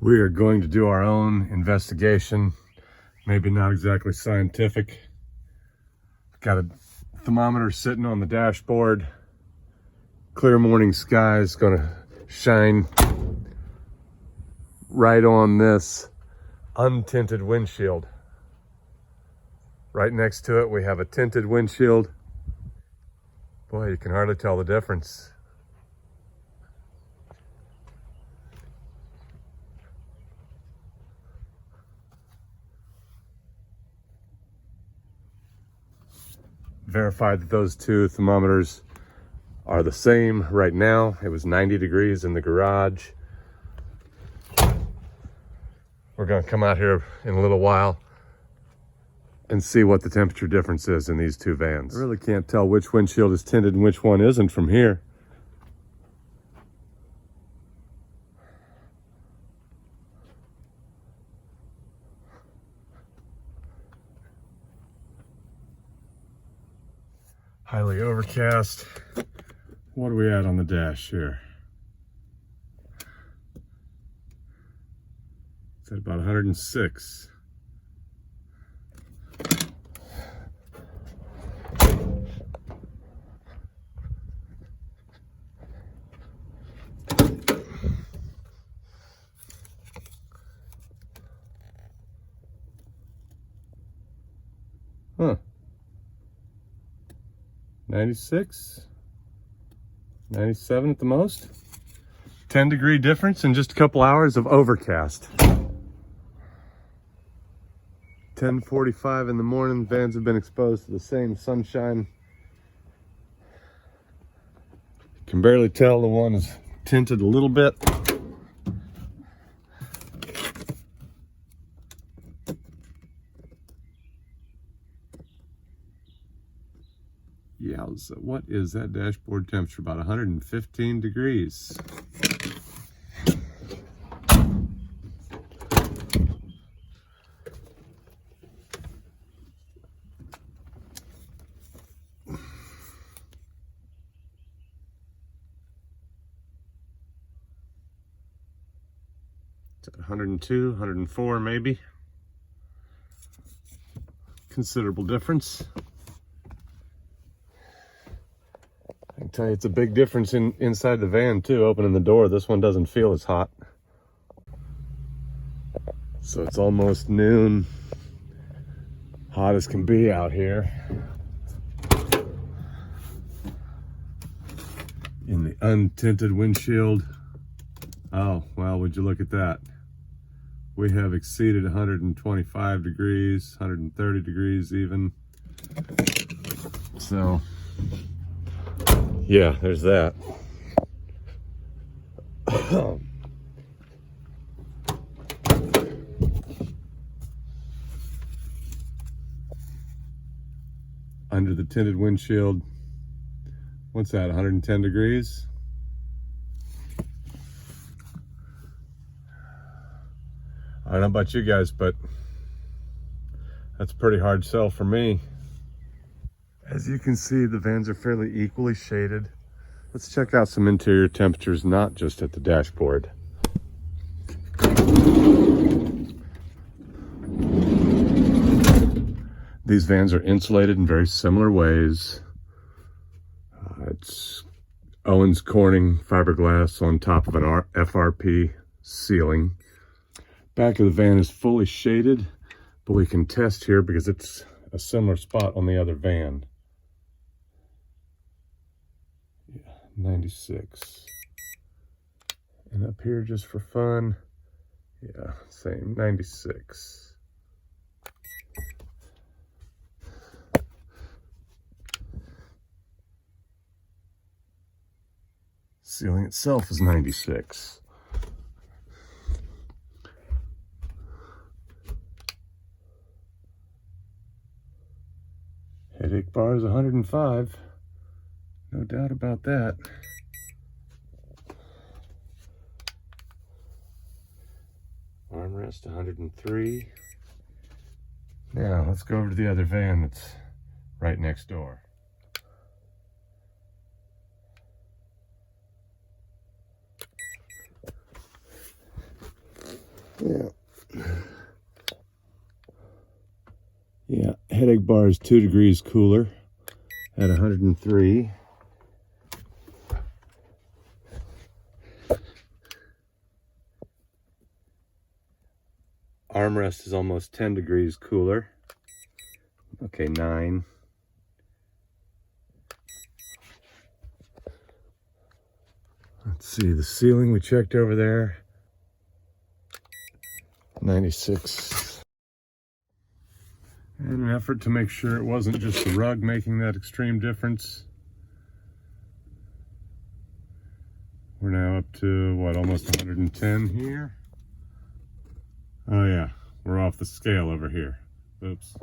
We are going to do our own investigation. Maybe not exactly scientific. Got a thermometer sitting on the dashboard. Clear morning sky is gonna shine right on this untinted windshield. Right next to it, we have a tinted windshield. Boy, you can hardly tell the difference. Verified that those two thermometers are the same right now. It was 90 degrees in the garage. We're gonna come out here in a little while and see what the temperature difference is in these two vans. I really can't tell which windshield is tinted and which one isn't from here. Highly overcast. What are we at on the dash here? It's at about 106. Huh. 96, 97 at the most. 10-degree difference in just a couple hours of overcast. 10:45 in the morning, vans have been exposed to the same sunshine. Can barely tell the one is tinted a little bit. Yeah, so what is that dashboard temperature? About 115 degrees. It's at 102, 104 maybe. Considerable difference. I can tell you it's a big difference inside the van too, opening the door. This one doesn't feel as hot. So it's almost noon. Hot as can be out here. In the untinted windshield. Oh, well, would you look at that. We have exceeded 125 degrees, 130 degrees even. So yeah, there's that. Under the tinted windshield, what's that, 110 degrees? I don't know about you guys, but that's a pretty hard sell for me. As you can see, the vans are fairly equally shaded. Let's check out some interior temperatures, not just at the dashboard. These vans are insulated in very similar ways. It's Owens Corning fiberglass on top of an FRP ceiling. Back of the van is fully shaded, but we can test here because it's a similar spot on the other van. 96. And up here, just for fun, yeah, same, 96. Ceiling itself is 96. Headache bar is 105. No doubt about that. Armrest 103. Now let's go over to the other van that's right next door. Yeah, headache bar is 2 degrees cooler at 103. Armrest is almost 10 degrees cooler. Okay, 9. Let's see, the ceiling we checked over there, 96. In an effort to make sure it wasn't just the rug making that extreme difference, we're now up to, what, almost 110 here? Oh yeah, we're off the scale over here. Oops.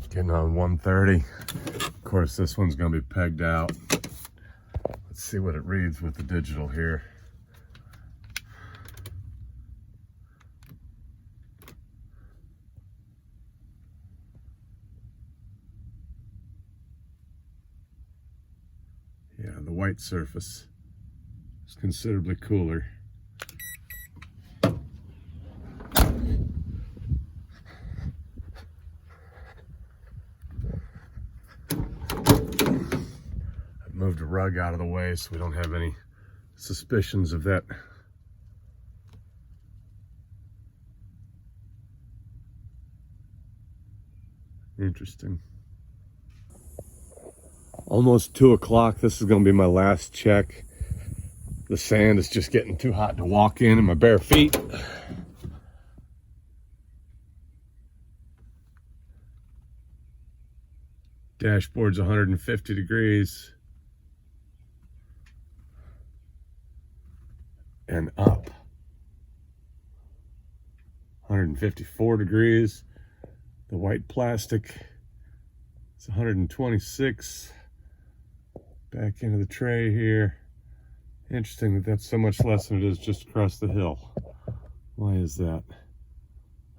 Getting on 130. Of course, this one's going to be pegged out. Let's see what it reads with the digital here. Yeah, the white surface is considerably cooler. I've moved a rug out of the way so we don't have any suspicions of that. Interesting. Almost 2 o'clock. This is going to be my last check. The sand is just getting too hot to walk in my bare feet. Dashboard's 150 degrees. And up. 154 degrees. The white plastic is 126. Back into the tray here. Interesting that that's so much less than it is just across the hill. Why is that?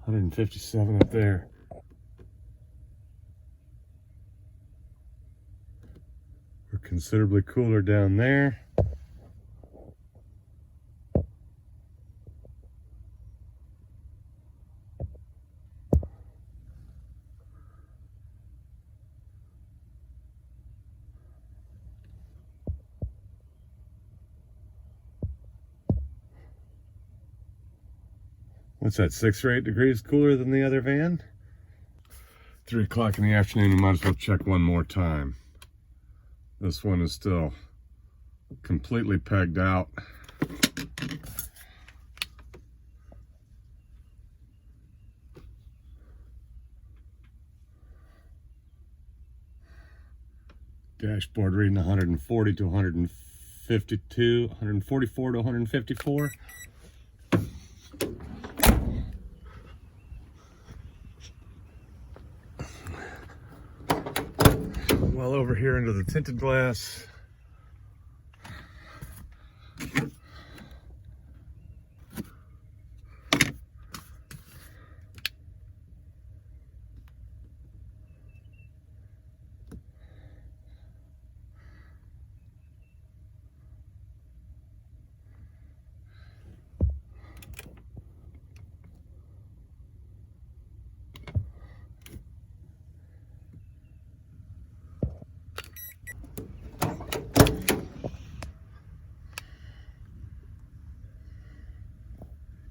157 up there. We're considerably cooler down there. What's that, 6 or 8 degrees cooler than the other van? 3 o'clock in the afternoon, we might as well check one more time. This one is still completely pegged out. Dashboard reading 140 to 152, 144 to 154. Well, over here into the tinted glass.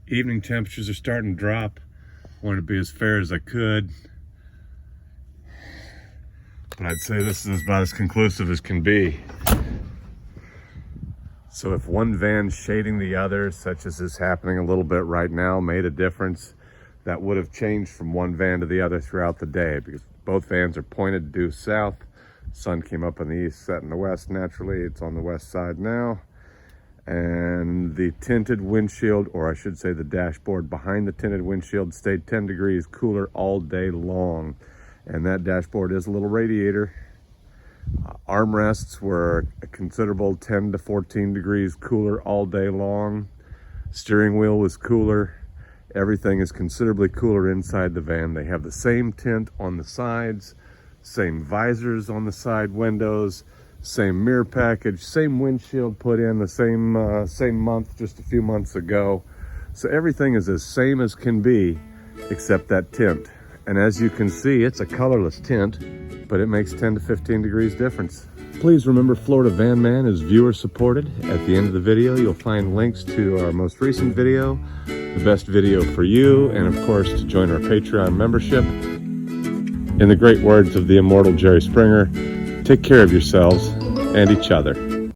Evening temperatures are starting to drop. Wanted to be as fair as I could. But I'd say this is about as conclusive as can be. So if one van's shading the other, such as is happening a little bit right now, made a difference, that would have changed from one van to the other throughout the day, because both vans are pointed due south. Sun came up in the east, set in the west naturally. It's on the west side now. And the tinted windshield, or I should say the dashboard behind the tinted windshield, stayed 10 degrees cooler all day long. And that dashboard is a little radiator. Armrests were a considerable 10 to 14 degrees cooler all day long. Steering wheel was cooler. Everything is considerably cooler inside the van. They have the same tint on the sides, same visors on the side windows, same mirror package, same windshield put in the same month, just a few months ago. So everything is as same as can be, except that tint. And as you can see, it's a colorless tint, but it makes 10 to 15 degrees difference. Please remember, Florida Van Man is viewer supported. At the end of the video, you'll find links to our most recent video, the best video for you, and of course to join our Patreon membership. In the great words of the immortal Jerry Springer, take care of yourselves and each other.